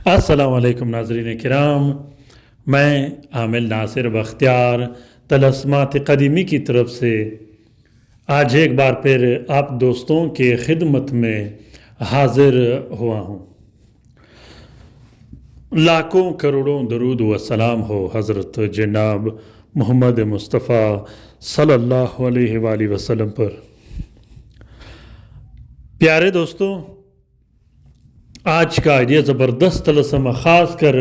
السلام علیکم ناظرین کرام، میں عامل ناصر بختیار طلسمات قدیمی کی طرف سے آج ایک بار پھر آپ دوستوں کے خدمت میں حاضر ہوا ہوں۔ لاکھوں کروڑوں درود و سلام ہو حضرت جناب محمد مصطفیٰ صلی اللہ علیہ وآلہ وسلم پر۔ پیارے دوستوں، آج کا یہ زبردست طلسم خاص کر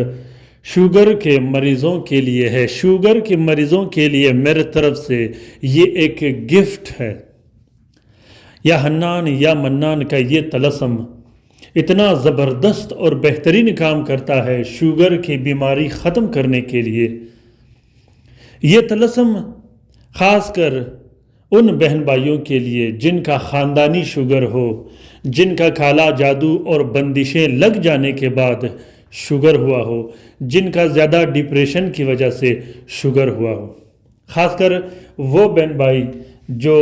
شوگر کے مریضوں کے لیے ہے۔ شوگر کے مریضوں کے لیے میرے طرف سے یہ ایک گفٹ ہے۔ یا حنان یا منان کا یہ طلسم اتنا زبردست اور بہترین کام کرتا ہے شوگر کی بیماری ختم کرنے کے لیے۔ یہ طلسم خاص کر ان بہن بھائیوں کے لیے جن کا خاندانی شوگر ہو، جن کا کالا جادو اور بندشیں لگ جانے کے بعد شوگر ہوا ہو، جن کا زیادہ ڈپریشن کی وجہ سے شوگر ہوا ہو، خاص کر وہ بہن بھائی جو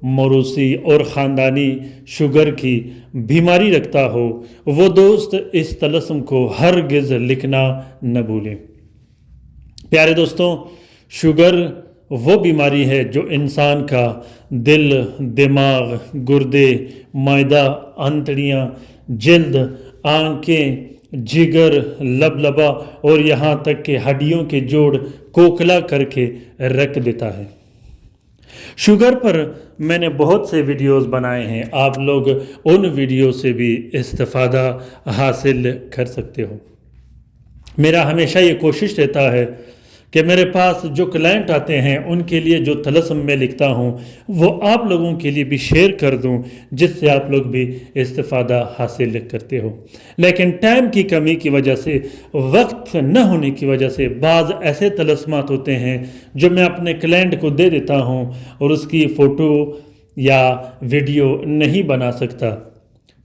موروثی اور خاندانی شوگر کی بیماری رکھتا ہو، وہ دوست اس طلسم کو ہرگز لکھنا نہ بھولیں۔ پیارے دوستوں، شوگر وہ بیماری ہے جو انسان کا دل، دماغ، گردے، معدہ، آنتڑیاں، جلد، آنکھیں، جگر، لبلبا اور یہاں تک کہ ہڈیوں کے جوڑ کوکلا کر کے رکھ دیتا ہے۔ شوگر پر میں نے بہت سے ویڈیوز بنائے ہیں، آپ لوگ ان ویڈیو سے بھی استفادہ حاصل کر سکتے ہو۔ میرا ہمیشہ یہ کوشش رہتا ہے کہ میرے پاس جو کلائنٹ آتے ہیں ان کے لیے جو طلسم میں لکھتا ہوں وہ آپ لوگوں کے لیے بھی شیئر کر دوں، جس سے آپ لوگ بھی استفادہ حاصل کرتے ہو۔ لیکن ٹائم کی کمی کی وجہ سے، وقت نہ ہونے کی وجہ سے بعض ایسے طلسمات ہوتے ہیں جو میں اپنے کلائنٹ کو دے دیتا ہوں اور اس کی فوٹو یا ویڈیو نہیں بنا سکتا۔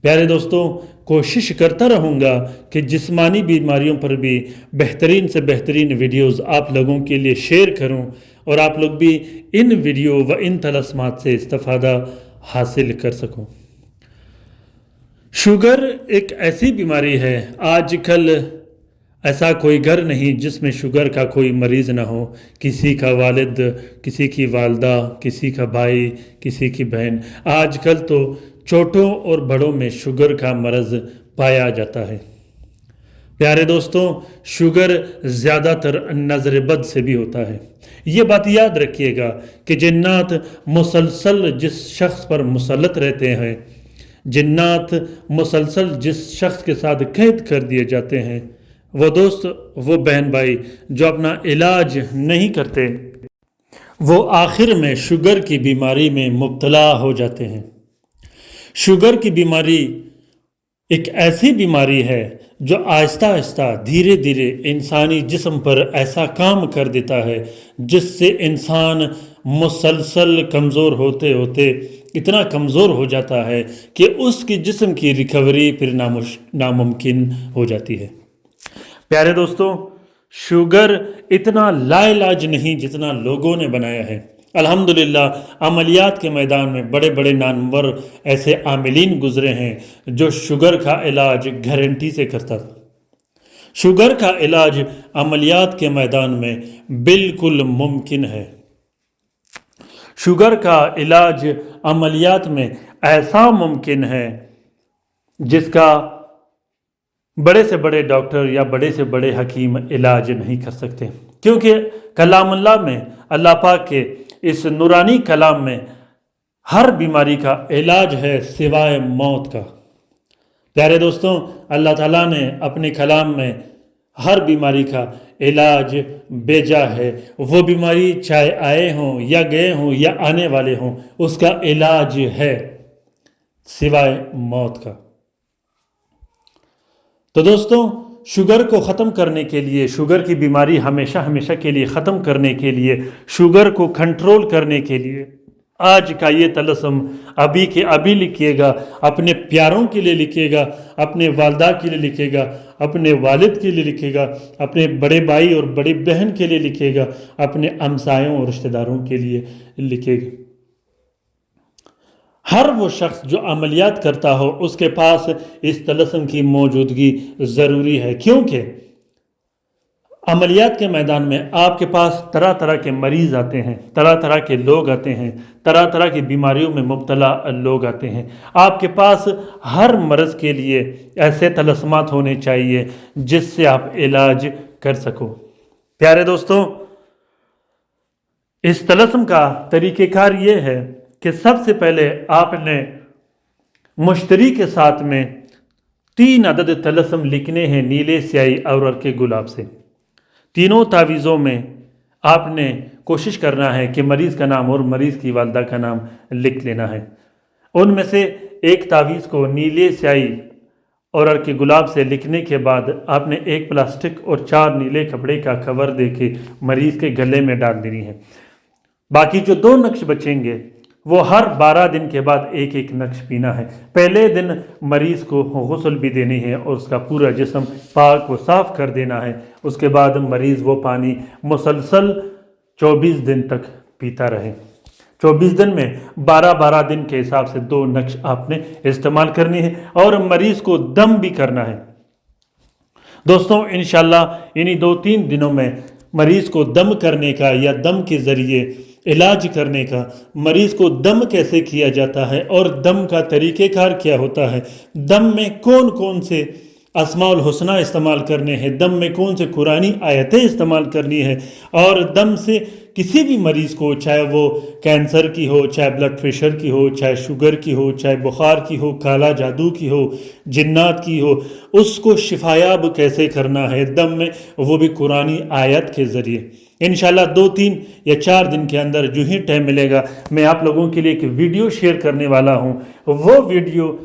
پیارے دوستوں، کوشش کرتا رہوں گا کہ جسمانی بیماریوں پر بھی بہترین سے بہترین ویڈیوز آپ لوگوں کے لیے شیئر کروں اور آپ لوگ بھی ان ویڈیو و ان طلسمات سے استفادہ حاصل کر سکوں۔ شوگر ایک ایسی بیماری ہے، آج کل ایسا کوئی گھر نہیں جس میں شوگر کا کوئی مریض نہ ہو۔ کسی کا والد، کسی کی والدہ، کسی کا بھائی، کسی کی بہن، آج کل تو چھوٹوں اور بڑوں میں شوگر کا مرض پایا جاتا ہے۔ پیارے دوستوں، شوگر زیادہ تر نظر بد سے بھی ہوتا ہے۔ یہ بات یاد رکھیے گا کہ جنات مسلسل جس شخص پر مسلط رہتے ہیں، جنات مسلسل جس شخص کے ساتھ قید کر دیے جاتے ہیں، وہ دوست، وہ بہن بھائی جو اپنا علاج نہیں کرتے، وہ آخر میں شوگر کی بیماری میں مبتلا ہو جاتے ہیں۔ شوگر کی بیماری ایک ایسی بیماری ہے جو آہستہ آہستہ دھیرے دھیرے انسانی جسم پر ایسا کام کر دیتا ہے جس سے انسان مسلسل کمزور ہوتے ہوتے اتنا کمزور ہو جاتا ہے کہ اس کی جسم کی ریکوری پھر ناممکن ہو جاتی ہے۔ پیارے دوستوں، شوگر اتنا لا علاج نہیں جتنا لوگوں نے بنایا ہے۔ الحمدللہ عملیات کے میدان میں بڑے بڑے نامور ایسے عاملین گزرے ہیں جو شوگر کا علاج گارنٹی سے کرتا تھا۔ شوگر کا علاج عملیات کے میدان میں بالکل ممکن ہے۔ شوگر کا علاج عملیات میں ایسا ممکن ہے جس کا بڑے سے بڑے ڈاکٹر یا بڑے سے بڑے حکیم علاج نہیں کر سکتے، کیونکہ کلام اللہ میں، اللہ پاک کے اس نورانی کلام میں ہر بیماری کا علاج ہے سوائے موت کا۔ پیارے دوستوں، اللہ تعالیٰ نے اپنے کلام میں ہر بیماری کا علاج بھیجا ہے۔ وہ بیماری چاہے آئے ہوں یا گئے ہوں یا آنے والے ہوں، اس کا علاج ہے سوائے موت کا۔ تو دوستوں، شوگر کو ختم کرنے کے لیے، شوگر کی بیماری ہمیشہ ہمیشہ کے لیے ختم کرنے کے لیے، شوگر کو کنٹرول کرنے کے لیے آج کا یہ طلسم ابھی کے ابھی لکھیے گا، اپنے پیاروں کے لیے لکھیے گا، اپنے والدہ کے لیے لکھیے گا، اپنے والد کے لیے لکھیے گا، اپنے بڑے بھائی اور بڑی بہن کے لیے لکھیے گا، اپنے ہمسایوں اور رشتہ داروں کے لیے لکھیے گا۔ ہر وہ شخص جو عملیات کرتا ہو اس کے پاس اس طلسم کی موجودگی ضروری ہے، کیونکہ عملیات کے میدان میں آپ کے پاس طرح طرح کے مریض آتے ہیں، طرح طرح کے لوگ آتے ہیں، طرح طرح کی بیماریوں میں مبتلا لوگ آتے ہیں۔ آپ کے پاس ہر مرض کے لیے ایسے طلسمات ہونے چاہیے جس سے آپ علاج کر سکو۔ پیارے دوستوں، اس طلسم کا طریقہ کار یہ ہے کہ سب سے پہلے آپ نے مشتری کے ساتھ میں 3 عدد طلسم لکھنے ہیں نیلے سیاہی اور عرق گلاب سے۔ تینوں تعویذوں میں آپ نے کوشش کرنا ہے کہ مریض کا نام اور مریض کی والدہ کا نام لکھ لینا ہے۔ ان میں سے ایک تعویذ کو نیلے سیاہی اور عرق گلاب سے لکھنے کے بعد آپ نے ایک پلاسٹک اور 4 نیلے کپڑے کا کور دے کے مریض کے گلے میں ڈال دینی ہے۔ باقی جو 2 نقش بچیں گے وہ ہر 12 دن کے بعد ایک ایک نقش پینا ہے۔ پہلے دن مریض کو غسل بھی دینی ہے اور اس کا پورا جسم پاک و صاف کر دینا ہے۔ اس کے بعد مریض وہ پانی مسلسل 24 دن تک پیتا رہے۔ 24 دن میں 12 دن کے حساب سے 2 نقش آپ نے استعمال کرنی ہے اور مریض کو دم بھی کرنا ہے۔ دوستوں، انشاءاللہ انہی 2-3 دنوں میں مریض کو دم کرنے کا یا دم کے ذریعے علاج کرنے کا، مریض کو دم کیسے کیا جاتا ہے اور دم کا طریقہ کار کیا ہوتا ہے، دم میں کون کون سے اسماء الحسنہ استعمال کرنے ہیں، دم میں کون سے قرآنی آیتیں استعمال کرنی ہے، اور دم سے کسی بھی مریض کو، چاہے وہ کینسر کی ہو، چاہے بلڈ پریشر کی ہو، چاہے شوگر کی ہو، چاہے بخار کی ہو، کالا جادو کی ہو، جنات کی ہو، اس کو شفایاب کیسے کرنا ہے دم میں، وہ بھی قرآنی آیت کے ذریعے۔ انشاءاللہ 2-3 یا 4 دن کے اندر جو ہی ٹائم ملے گا میں آپ لوگوں کے لیے ایک ویڈیو شیئر کرنے والا ہوں۔ وہ ویڈیو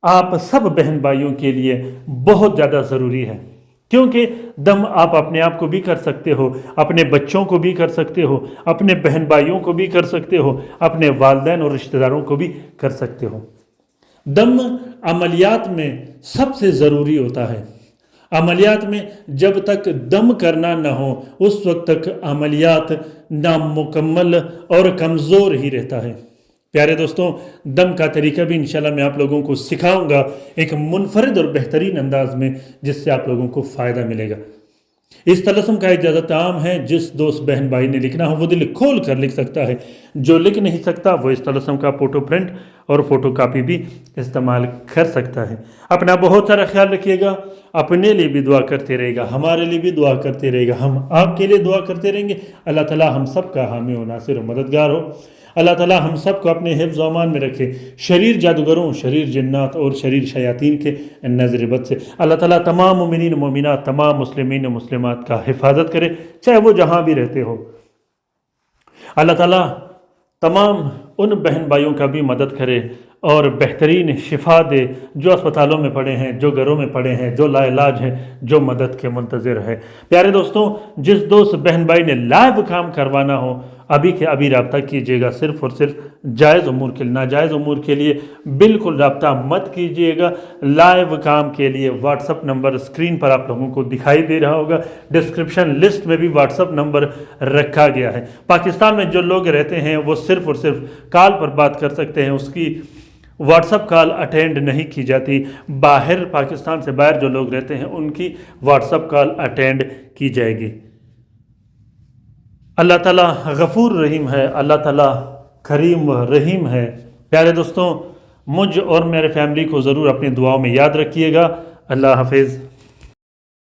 آپ سب بہن بھائیوں کے لیے بہت زیادہ ضروری ہے، کیونکہ دم آپ اپنے آپ کو بھی کر سکتے ہو، اپنے بچوں کو بھی کر سکتے ہو، اپنے بہن بھائیوں کو بھی کر سکتے ہو، اپنے والدین اور رشتہ داروں کو بھی کر سکتے ہو۔ دم عملیات میں سب سے ضروری ہوتا ہے۔ عملیات میں جب تک دم کرنا نہ ہو اس وقت تک عملیات نامکمل اور کمزور ہی رہتا ہے۔ پیارے دوستوں، دم کا طریقہ بھی انشاءاللہ میں آپ لوگوں کو سکھاؤں گا ایک منفرد اور بہترین انداز میں، جس سے آپ لوگوں کو فائدہ ملے گا۔ اس طلسم کا اجازت عام ہے، جس دوست بہن بھائی نے لکھنا ہو وہ دل کھول کر لکھ سکتا ہے، جو لکھ نہیں سکتا وہ اس طلسم کا فوٹو پرنٹ اور فوٹو کاپی بھی استعمال کر سکتا ہے۔ اپنا بہت سارا خیال رکھیے گا، اپنے لیے بھی دعا کرتے رہے گا، ہمارے لیے بھی دعا کرتے رہے گا، ہم آپ کے لیے دعا کرتے رہیں گے۔ اللہ تعالی ہم سب کا حامی و ناصر و مددگار ہو۔ اللہ تعالی ہم سب کو اپنے حفظ و امان میں رکھے، شریر جادوگروں، شریر جنات اور شریر شیاطین کے نظر بد سے۔ اللہ تعالی تمام مومنین و مومنات، تمام مسلمین و مسلمات کا حفاظت کرے، چاہے وہ جہاں بھی رہتے ہو۔ اللہ تعالی تمام ان بہن بھائیوں کا بھی مدد کرے اور بہترین شفا دے جو اسپتالوں میں پڑے ہیں، جو گھروں میں پڑے ہیں، جو لا علاج ہیں، جو مدد کے منتظر ہے۔ پیارے دوستوں، جس دوست بہن بھائی نے لائیو کام کروانا ہو ابھی کے ابھی رابطہ کیجیے گا، صرف اور صرف جائز امور کے لیے، ناجائز امور کے لیے بالکل رابطہ مت کیجیے گا۔ لائیو کام کے لیے واٹس اپ نمبر اسکرین پر آپ لوگوں کو دکھائی دے رہا ہوگا، ڈسکرپشن لسٹ میں بھی واٹس اپ نمبر رکھا گیا ہے۔ پاکستان میں جو لوگ رہتے ہیں وہ صرف اور صرف کال پر بات کر سکتے ہیں، اس کی واٹس اپ کال اٹینڈ نہیں کی جاتی۔ باہر، پاکستان سے باہر جو لوگ رہتے ہیں ان کی واٹس اپ کال اٹینڈ کی جائے گی۔ اللہ تعالیٰ غفور رحیم ہے، اللہ تعالیٰ کریم و رحیم ہے۔ پیارے دوستوں، مجھ اور میرے فیملی کو ضرور اپنی دعاؤں میں یاد رکھیے گا۔ اللہ حافظ۔